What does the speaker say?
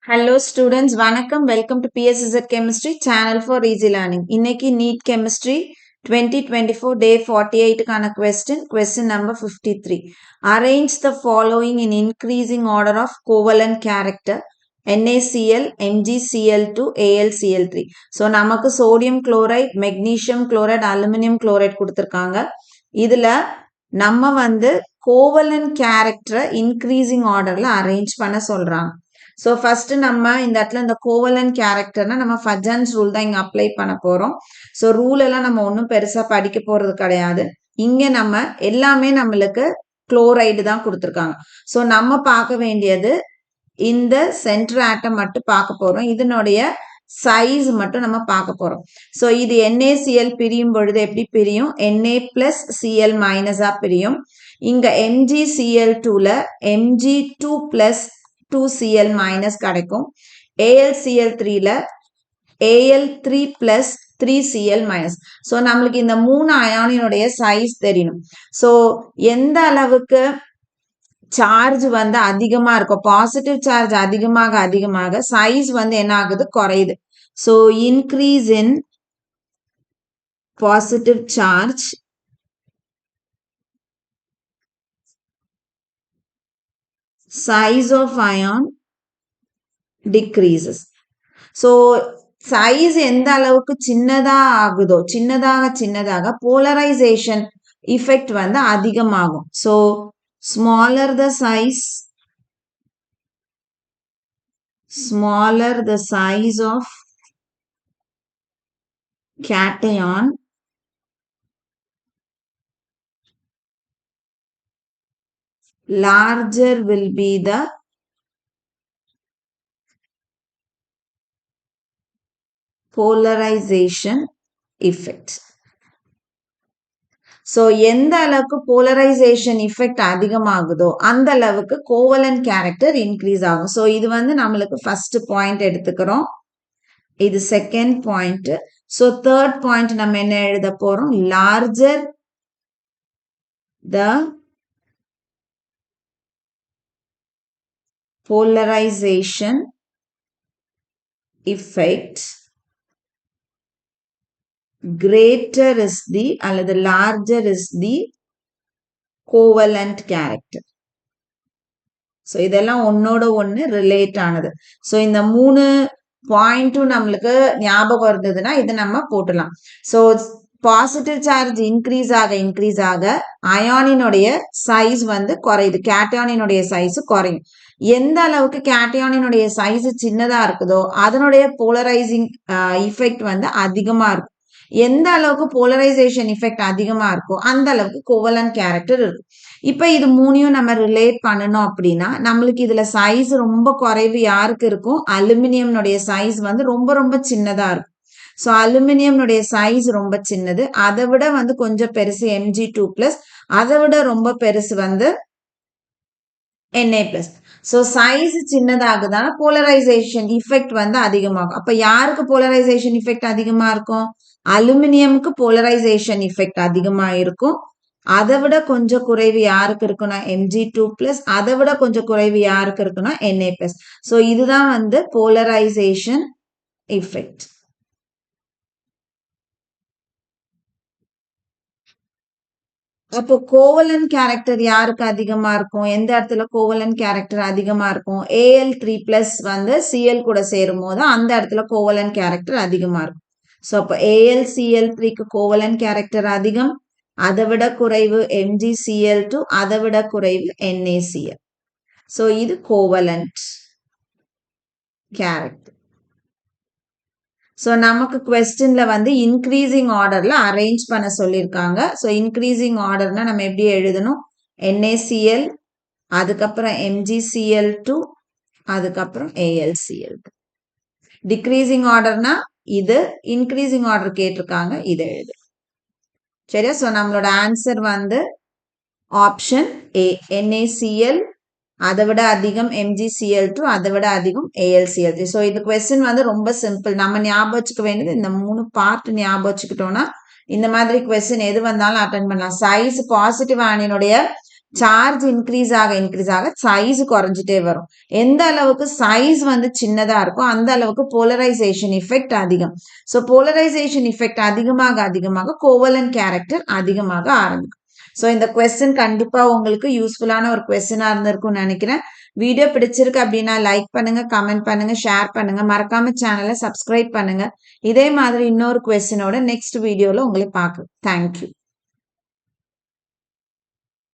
Hello students, வணக்கம். Welcome to PSZ Chemistry Channel for Easy Learning. இன்னைக்கு NEET Chemistry 2024 Day 48 கான question number 53. Arrange the following in increasing order of covalent character NaCl, MgCl2, AlCl3. So நமக்கு sodium chloride, magnesium chloride, aluminum chloride கொடுத்திருக்காங்க. இதுல நம்ம வந்து covalent character increasing orderல arrange பண்ண சொல்றாங்க. So first நம்ம இந்த இடத்துல இந்த கோவலன் கேரக்டர்னா நம்ம ஃபஜன்ஸ் ரூல் தான் இங்கே அப்ளை பண்ண போகிறோம். ஸோ ரூல் எல்லாம் நம்ம ஒன்றும் பெருசாக படிக்க போகிறது கிடையாது. இங்கே நம்ம எல்லாமே நம்மளுக்கு குளோரைடு தான் கொடுத்துருக்காங்க. ஸோ நம்ம பார்க்க வேண்டியது இந்த சென்டர் ஆட்டம் மட்டும் பார்க்க போகிறோம். இதனுடைய சைஸ் மட்டும் நம்ம பார்க்க போகிறோம். ஸோ இது NaCl பிரியும் பொழுது எப்படி பிரியும்? Na பிளஸ் Cl மைனஸாக பிரியும். இங்கே MgCl2ல Mg2 பிளஸ் 2Cl minus கிடைக்கும். AlCl3ல Al3 plus 3Cl minus. So நம்மளுக்கு இந்த மூணு அயானினுடைய சைஸ் தெரியணும். ஸோ எந்த அளவுக்கு சார்ஜ் வந்து அதிகமா இருக்கும், பாசிட்டிவ் சார்ஜ் அதிகமாக சைஸ் வந்து என்ன ஆகுது? குறையுது. So increase in positive charge size of ion decreases. So size எந்த அளவுக்கு சின்னதா ஆகுதோ சின்னதாக polarization effect வந்து அதிகமாகும். So smaller the size of cation, larger will be the polarization effect. So எந்த அளவுக்கு போலரைசேஷன் இஃபெக்ட் அதிகமாகுதோ அந்த அளவுக்கு கோவலன்ட் கேரக்டர் இன்க்ரீஸ் ஆகும். ஸோ இது வந்து நம்மளுக்கு ஃபர்ஸ்ட் பாயிண்ட் எடுத்துக்கிறோம். இது second point. So third point நம்ம என்ன எழுத போறோம்? Larger the polarization effect, greater is the அல்லது larger is the covalent character. So இதெல்லாம் ஒன்னோட ஒன்று ரிலேட் ஆனது. ஸோ இந்த மூணு பாயிண்ட்டும் நம்மளுக்கு ஞாபகம் இருந்ததுன்னா இது நம்ம போட்டலாம். ஸோ பாசிட்டிவ் சார்ஜ் இன்க்ரீஸ் ஆக அயானினுடைய சைஸ் வந்து குறையுது, கேட்டயானினுடைய சைஸ் குறையும். எந்த அளவுக்கு கேட்டயானினுடைய சைஸ் சின்னதா இருக்குதோ அதனுடைய போலரைசிங் இஃபெக்ட் வந்து அதிகமா இருக்கும். எந்த அளவுக்கு போலரைசேஷன் இஃபெக்ட் அதிகமா இருக்கோ அந்த அளவுக்கு கோவலன்ட் கேரக்டர் இருக்கும். இப்ப இது மூணையும் நம்ம ரிலேட் பண்ணணும் அப்படின்னா நம்மளுக்கு இதுல சைஸ் ரொம்ப குறைவு யாருக்கு இருக்கும்? அலுமினியம்னுடைய சைஸ் வந்து ரொம்ப சின்னதா இருக்கும். ஸோ அலுமினியம்னுடைய சைஸ் ரொம்ப சின்னது. அதை விட வந்து கொஞ்சம் பெருசு Mg2+, அதை விட ரொம்ப பெருசு வந்து Na+. ஸோ சைஸ் சின்னதாகுதான போலரைசேஷன் இஃபெக்ட் வந்து அதிகமாகும். அப்ப யாருக்கு போலரைசேஷன் இஃபெக்ட் அதிகமா இருக்கும்? அலுமினியமுக்கு போலரைசேஷன் இஃபெக்ட் அதிகமா இருக்கும். அதை விட கொஞ்சம் குறைவு யாருக்கு இருக்குன்னா Mg2+, அதை விட கொஞ்சம் குறைவு யாருக்கு இருக்குன்னா Na+. ஸோ இதுதான் வந்து போலரைசேஷன் இஃபெக்ட். அப்போ கோவலன்ட் கேரக்டர் யாருக்கு அதிகமா இருக்கும்? எந்த இடத்துல கோவலன்ட் கேரக்டர் அதிகமா இருக்கும்? Al3+ வந்து Cl கூட சேரும் போது அந்த இடத்துல கோவலன்ட் கேரக்டர் அதிகமா இருக்கும். ஸோ அப்போ AlCl3க்கு கோவலன்ட் கேரக்டர் அதிகம், அதை விட குறைவு MgCl2, அதை விட குறைவு NaCl. ஸோ இது கோவலன்ட் கேரக்டர். ஸோ நமக்கு கொஸ்டின்ல வந்து இன்க்ரீசிங் ஆர்டர்ல அரேஞ்ச் பண்ண சொல்லியிருக்காங்க. ஸோ இன்க்ரீசிங் ஆர்டர்னா நம்ம எப்படி எழுதணும்? NaCl, அதுக்கப்புறம் MgCl2, அதுக்கப்புறம் AlCl2. டிக்ரீசிங் ஆர்டர்னா இது, இன்க்ரீசிங் ஆர்டர் கேட்டிருக்காங்க, இதை எழுது. சரியா? ஸோ நம்மளோட ஆன்சர் வந்து ஆப்ஷன் A, NaCl, அதை விட அதிகம் MgCl2, அதை விட அதிகம் AlCl3. ஸோ இந்த கொஸ்டின் வந்து ரொம்ப சிம்பிள். நம்ம ஞாபகம் வச்சுக்க வேண்டியது இந்த மூணு பார்ட் ஞாபகம் வச்சுக்கிட்டோம்னா இந்த மாதிரி கொஸ்டின் எது வந்தாலும் அட்டன் பண்ணலாம். சைஸ் பாசிட்டிவ் அயனினுடைய சார்ஜ் இன்க்ரீஸ் ஆக சைஸ் குறைஞ்சிட்டே வரும். எந்த அளவுக்கு சைஸ் வந்து சின்னதா இருக்கோ அந்த அளவுக்கு போலரைசேஷன் எஃபெக்ட் அதிகம். ஸோ போலரைசேஷன் எஃபெக்ட் அதிகமாக கோவலன்ட் கேரக்டர் அதிகமாக ஆரம்பிக்கும். ஸோ இந்த கொஸ்டின் கண்டிப்பா உங்களுக்கு யூஸ்ஃபுல்லான ஒரு கொஸ்டினா இருந்திருக்கும்னு நினைக்கிறேன். வீடியோ பிடிச்சிருக்கு அப்படின்னா லைக் பண்ணுங்க, கமெண்ட் பண்ணுங்க, ஷேர் பண்ணுங்க, மறக்காம சேனலை சப்ஸ்கிரைப் பண்ணுங்க. இதே மாதிரி இன்னொரு கொஸ்டினோட நெக்ஸ்ட் வீடியோல உங்களை பார்க்குறேன். தேங்க்யூ.